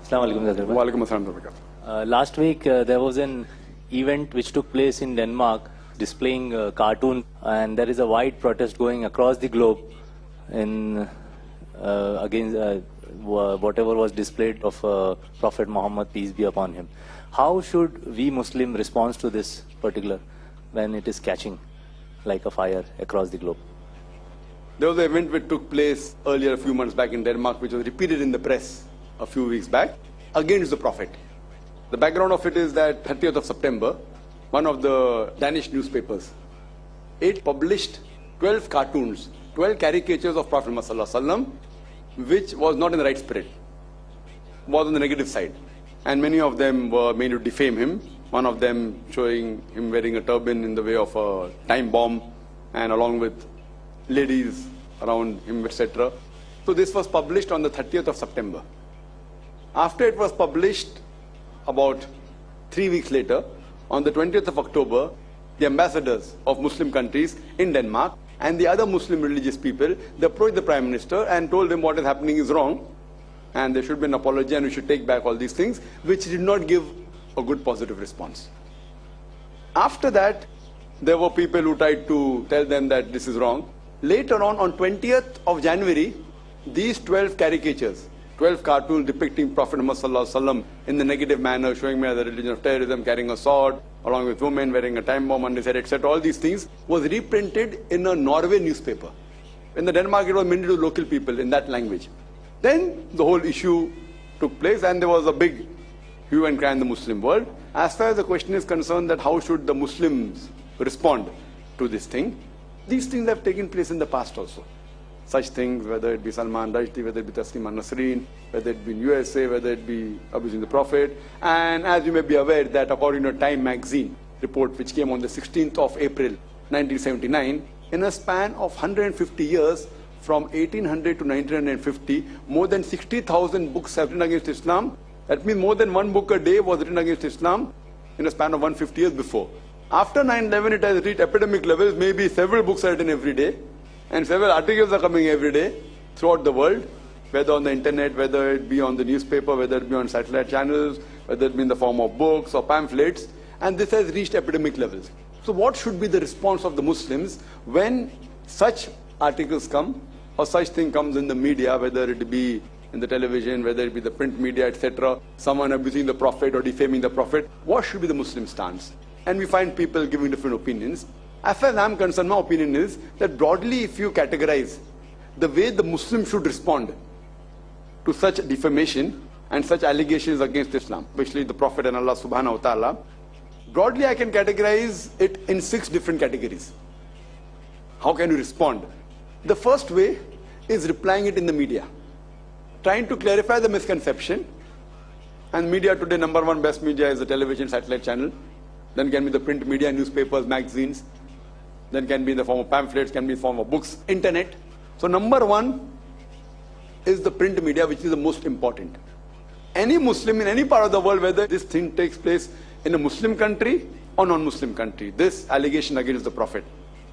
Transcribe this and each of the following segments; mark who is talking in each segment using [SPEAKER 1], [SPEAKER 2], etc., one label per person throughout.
[SPEAKER 1] Assalamu alaikum, Dr.
[SPEAKER 2] Walaikum assalam.
[SPEAKER 1] Last week there was an event which took place in Denmark displaying cartoon, and there is a wide protest going across the globe in against whatever was displayed of Prophet Muhammad, peace be upon him. How should we Muslim respond to this particular when it is catching like a fire across the globe?
[SPEAKER 2] There was an event which took place earlier a few months back in Denmark, which was repeated in the press a few weeks back, against the Prophet. The background of it is that 30th of September, one of the Danish newspapers, it published 12 cartoons, 12 caricatures of Prophet Muhammad, which was not in the right spirit, was on the negative side. And many of them were made to defame him. One of them showing him wearing a turban in the way of a time bomb, and along with ladies around him, etc. So this was published on the 30th of September. After it was published, about 3 weeks later, on the 20th of October, the ambassadors of Muslim countries in Denmark and the other Muslim religious people, they approached the Prime Minister and told him what is happening is wrong, and there should be an apology and we should take back all these things, which did not give a good positive response. After that, there were people who tried to tell them that this is wrong. Later on 20th of January, these 12 caricatures, 12 cartoons depicting Prophet Muhammad in the negative manner, showing me as a religion of terrorism, carrying a sword, along with women wearing a time bomb on his head, etc. All these things was reprinted in a Norway newspaper. In the Denmark, it was mainly to local people in that language. Then the whole issue took place, and there was a big hue and cry in the Muslim world. As far as the question is concerned that how should the Muslims respond to this thing, these things have taken place in the past also. Such things, whether it be Salman Rushdie, whether it be Tasneem Nasreen, whether it be in USA, whether it be abusing the Prophet. And as you may be aware that according to a Time magazine report which came on the 16th of April 1979, in a span of 150 years, from 1800 to 1950, more than 60,000 books have written against Islam. That means more than one book a day was written against Islam in a span of 150 years before. After 9/11, it has reached epidemic levels. Maybe several books are written every day, and several articles are coming every day throughout the world, whether on the internet, whether it be on the newspaper, whether it be on satellite channels, whether it be in the form of books or pamphlets, and this has reached epidemic levels. So what should be the response of the Muslims when such articles come, or such thing comes in the media, whether it be in the television, whether it be the print media, etc., someone abusing the Prophet or defaming the Prophet? What should be the Muslim stance? And we find people giving different opinions. As far as I'm concerned, my opinion is that broadly, if you categorize the way the Muslim should respond to such defamation and such allegations against Islam, especially the Prophet and Allah subhanahu wa ta'ala, broadly I can categorize it in 6 different categories. How can you respond? The first way is replying it in the media, trying to clarify the misconception. And media today, number one best media is the television, satellite channel. Then can be the print media, newspapers, magazines. Then can be in the form of pamphlets, can be in the form of books, internet. So number one is the print media, which is the most important. Any Muslim in any part of the world, whether this thing takes place in a Muslim country or non-Muslim country, this allegation against the Prophet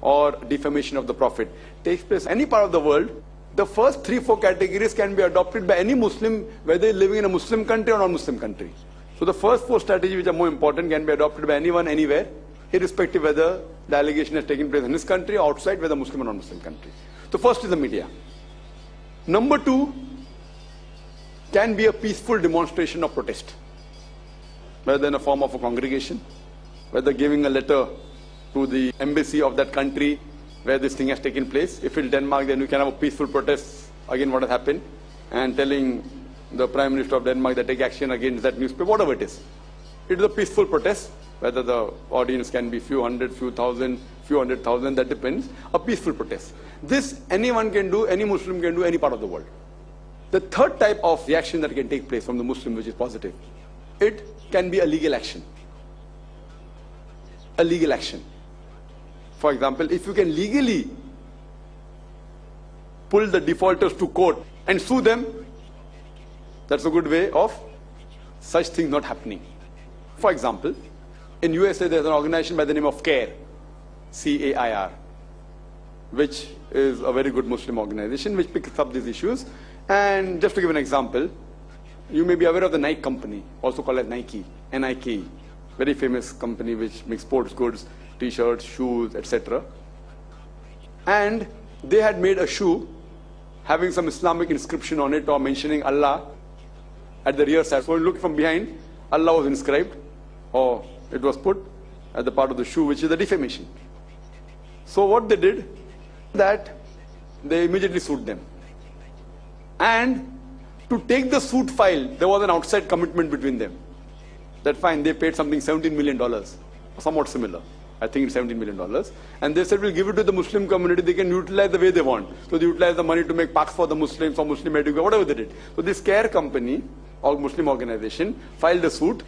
[SPEAKER 2] or defamation of the Prophet takes place in any part of the world, the first 3-4 categories can be adopted by any Muslim, whether living in a Muslim country or non-Muslim country. So the first 4 strategies which are more important can be adopted by anyone, anywhere, irrespective whether the allegation has taken place in this country or outside, whether Muslim or non-Muslim country. So first is the media. Number 2 can be a peaceful demonstration of protest, whether in a form of a congregation, whether giving a letter to the embassy of that country where this thing has taken place. If it's Denmark, then we can have a peaceful protest against what has happened, and telling the Prime Minister of Denmark that take action against that newspaper, whatever it is. It is a peaceful protest, whether the audience can be few hundred, few thousand, few 100,000, that depends. A peaceful protest. This anyone can do, any Muslim can do, any part of the world. The third type of reaction that can take place from the Muslim, which is positive, it can be a legal action. A legal action. For example, if you can legally pull the defaulters to court and sue them, that's a good way of such things not happening. For example, in USA there's an organization by the name of CAIR, C-A-I-R, which is a very good Muslim organization which picks up these issues. And just to give an example, You may be aware of the Nike company, also called as Nike, Nike, very famous company which makes sports goods, t-shirts, shoes, etc. And they had made a shoe having some Islamic inscription on it or mentioning Allah at the rear side. So you look from behind, Allah was inscribed, or it was put at the part of the shoe, which is a defamation. So what they did, that they immediately sued them. And to take the suit file, there was an outside commitment between them. That fine, they paid something $17 million, somewhat similar. I think it's $17 million. And they said, we'll give it to the Muslim community, they can utilize the way they want. So they utilized the money to make parks for the Muslims or Muslim education, whatever they did. So this CARE company, or Muslim organization, filed a suit.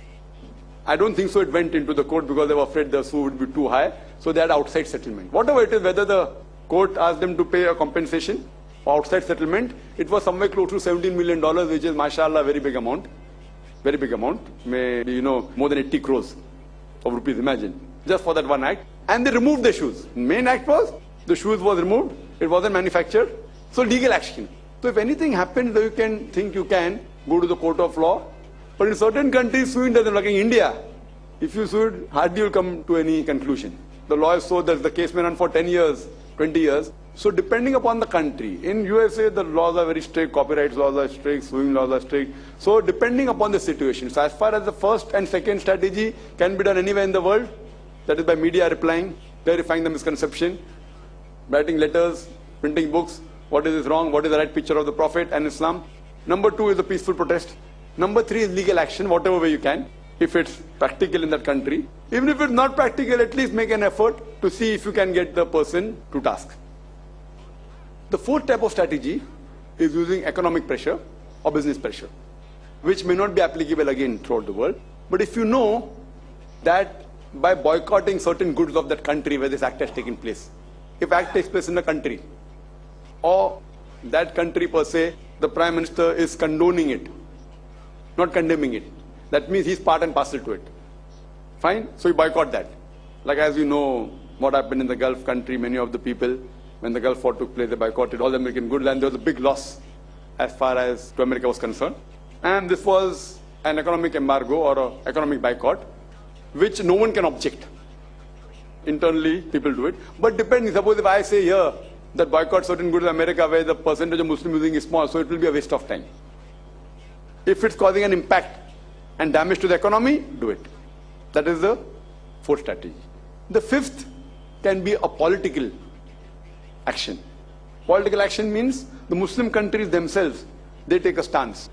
[SPEAKER 2] I don't think so it went into the court because they were afraid the suit would be too high. So they had outside settlement. Whatever it is, whether the court asked them to pay a compensation or outside settlement, it was somewhere close to $17 million, which is, mashallah, a very big amount. Very big amount. Maybe, more than 80 crores of rupees, imagine. Just for that one act. And they removed the shoes. Main act was, the shoes was removed. It wasn't manufactured. So legal action. So if anything happens, you can think you can go to the court of law. But in certain countries, suing doesn't, like in India, if you sue, hardly you'll come to any conclusion. The law is so that the case may run for 10 years, 20 years. So depending upon the country, in USA the laws are very strict, copyright laws are strict, suing laws are strict. So depending upon the situation. So as far as the first and second strategy can be done anywhere in the world, that is by media replying, clarifying the misconception, writing letters, printing books, what is wrong, what is the right picture of the Prophet and Islam. Number 2 is the peaceful protest. Number 3 is legal action, whatever way you can, if it's practical in that country. Even if it's not practical, at least make an effort to see if you can get the person to task. The fourth type of strategy is using economic pressure or business pressure, which may not be applicable again throughout the world. But if you know that by boycotting certain goods of that country where this act has taken place, if act takes place in a country, or that country per se, the Prime Minister is condoning it, not condemning it, that means he's part and parcel to it. Fine? So you boycott that. Like as you know what happened in the Gulf country, many of the people, when the Gulf War took place, they boycotted all the American goods, and there was a big loss as far as to America was concerned. And this was an economic embargo or an economic boycott, which no one can object. Internally, people do it. But depending, suppose if I say here that boycott certain goods in America where the percentage of Muslim using is small, so it will be a waste of time. If it's causing an impact and damage to the economy, do it. That is the fourth strategy. The fifth can be a political action. Political action means the Muslim countries themselves, they take a stance.